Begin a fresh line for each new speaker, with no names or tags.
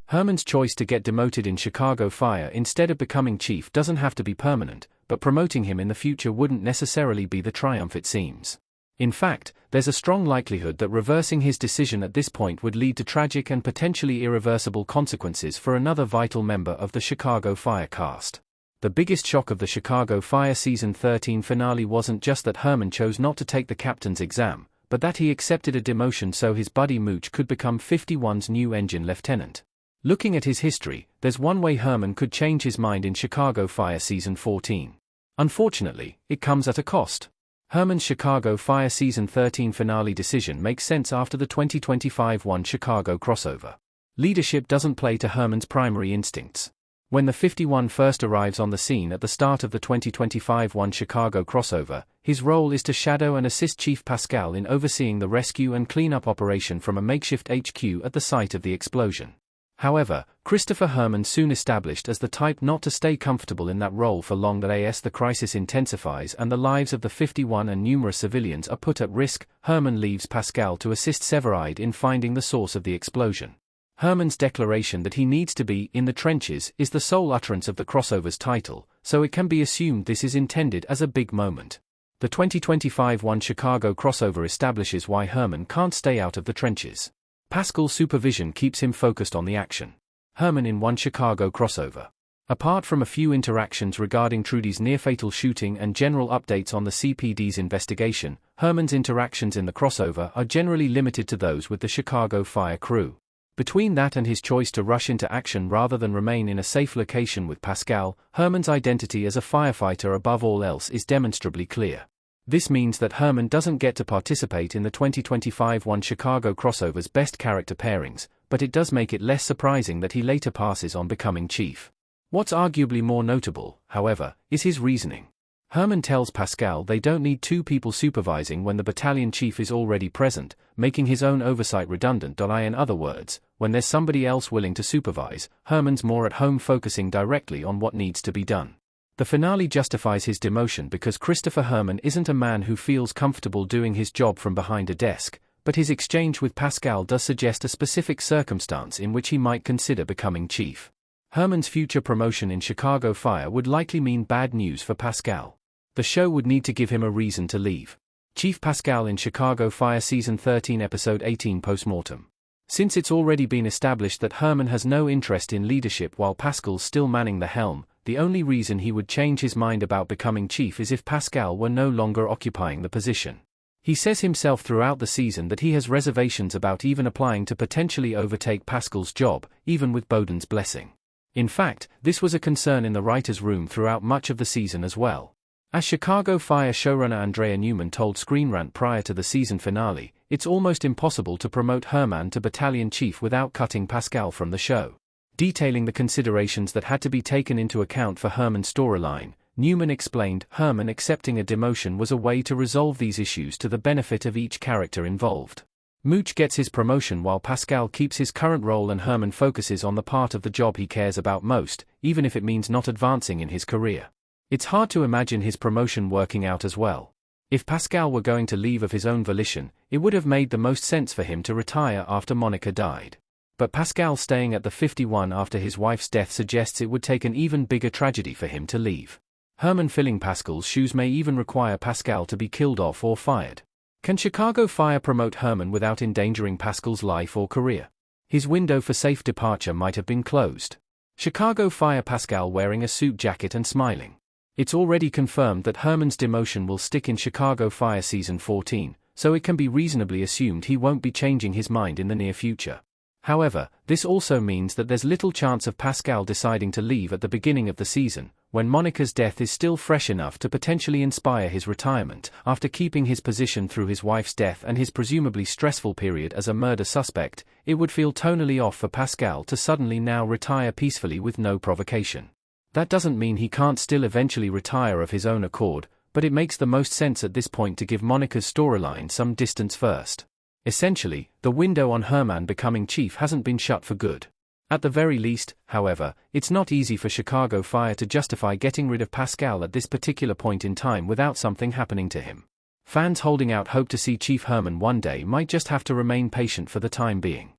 Herrmann's choice to get demoted in Chicago Fire instead of becoming chief doesn't have to be permanent, but promoting him in the future wouldn't necessarily be the triumph it seems. In fact, there's a strong likelihood that reversing his decision at this point would lead to tragic and potentially irreversible consequences for another vital member of the Chicago Fire cast. The biggest shock of the Chicago Fire Season 13 finale wasn't just that Herrmann chose not to take the captain's exam, but that he accepted a demotion so his buddy Mooch could become 51's new engine lieutenant. Looking at his history, there's one way Herrmann could change his mind in Chicago Fire Season 14. Unfortunately, it comes at a cost. Herrmann's Chicago Fire Season 13 finale decision makes sense after the 2025 1 Chicago crossover. Leadership doesn't play to Herrmann's primary instincts. When the 51 first arrives on the scene at the start of the 2025 1 Chicago crossover, his role is to shadow and assist Chief Pascal in overseeing the rescue and cleanup operation from a makeshift HQ at the site of the explosion. However, Christopher Herrmann soon established as the type not to stay comfortable in that role for long that as the crisis intensifies and the lives of the 51 and numerous civilians are put at risk, Herrmann leaves Pascal to assist Severide in finding the source of the explosion. Herrmann's declaration that he needs to be in the trenches is the sole utterance of the crossover's title, so it can be assumed this is intended as a big moment. The 2025 1 Chicago crossover establishes why Herrmann can't stay out of the trenches. Pascal's supervision keeps him focused on the action. Herrmann in 1 Chicago crossover. Apart from a few interactions regarding Trudy's near-fatal shooting and general updates on the CPD's investigation, Herrmann's interactions in the crossover are generally limited to those with the Chicago Fire crew. Between that and his choice to rush into action rather than remain in a safe location with Pascal, Herrmann's identity as a firefighter above all else is demonstrably clear. This means that Herrmann doesn't get to participate in the 2025 1 Chicago crossover's best character pairings, but it does make it less surprising that he later passes on becoming chief. What's arguably more notable, however, is his reasoning. Herrmann tells Pascal they don't need two people supervising when the battalion chief is already present, making his own oversight redundant. In other words, when there's somebody else willing to supervise, Herrmann's more at home focusing directly on what needs to be done. The finale justifies his demotion because Christopher Herrmann isn't a man who feels comfortable doing his job from behind a desk, but his exchange with Pascal does suggest a specific circumstance in which he might consider becoming chief. Herrmann's future promotion in Chicago Fire would likely mean bad news for Pascal. The show would need to give him a reason to leave. Chief Pascal in Chicago Fire Season 13 Episode 18 Postmortem. Since it's already been established that Herrmann has no interest in leadership while Pascal's still manning the helm, the only reason he would change his mind about becoming chief is if Pascal were no longer occupying the position. He says himself throughout the season that he has reservations about even applying to potentially overtake Pascal's job, even with Bowden's blessing. In fact, this was a concern in the writer's room throughout much of the season as well. As Chicago Fire showrunner Andrea Newman told Screen Rant prior to the season finale, it's almost impossible to promote Herrmann to battalion chief without cutting Pascal from the show. Detailing the considerations that had to be taken into account for Herrmann's storyline, Newman explained Herrmann accepting a demotion was a way to resolve these issues to the benefit of each character involved. Mooch gets his promotion while Pascal keeps his current role and Herrmann focuses on the part of the job he cares about most, even if it means not advancing in his career. It's hard to imagine his promotion working out as well. If Pascal were going to leave of his own volition, it would have made the most sense for him to retire after Monica died. But Pascal staying at the 51 after his wife's death suggests it would take an even bigger tragedy for him to leave. Herrmann filling Pascal's shoes may even require Pascal to be killed off or fired. Can Chicago Fire promote Herrmann without endangering Pascal's life or career? His window for safe departure might have been closed. Chicago Fire Pascal wearing a suit jacket and smiling. It's already confirmed that Herrmann's demotion will stick in Chicago Fire Season 14, so it can be reasonably assumed he won't be changing his mind in the near future. However, this also means that there's little chance of Pascal deciding to leave at the beginning of the season, when Monica's death is still fresh enough to potentially inspire his retirement. After keeping his position through his wife's death and his presumably stressful period as a murder suspect, it would feel tonally off for Pascal to suddenly now retire peacefully with no provocation. That doesn't mean he can't still eventually retire of his own accord, but it makes the most sense at this point to give Monica's storyline some distance first. Essentially, the window on Herrmann becoming chief hasn't been shut for good. At the very least, however, it's not easy for Chicago Fire to justify getting rid of Pascal at this particular point in time without something happening to him. Fans holding out hope to see Chief Herrmann one day might just have to remain patient for the time being.